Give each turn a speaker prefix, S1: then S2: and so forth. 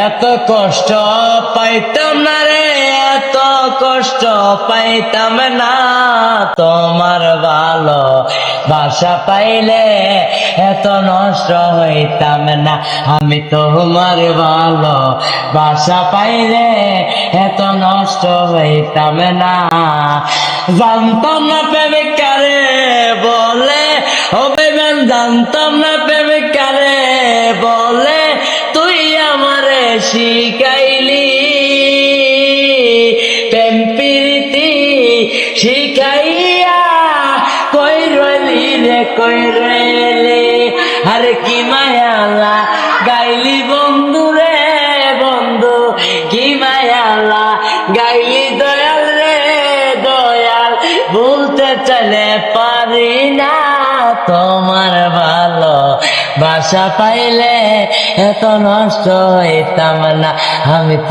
S1: এত কষ্ট পাইতাম না রে, এত কষ্ট পাইতাম না, তোমার ভালো বাসা পাইলে এত নষ্ট হইতাম না। আমি তোমার ভালো বাসা পাইলে এত নষ্ট হইতাম না। জানতাম না প্রেমিক কারে বলে, ও বেবেন জানতাম না প্রেমিক কারে বলে, তুই আমারে শিখাইলি প্রেম প্রীতি শিখাইয়া, কই রইলি রে কই রইলি, আরে কি মায়ালা গাইলি বন্ধু রে বন্ধু, কি মায়ালা গাইলি দয়াল রে দয়াল, ভুলতে চলে পারি না। তোমার ভালো বাসা পাইলে এত নষ্ট হইতাম না। আমি তো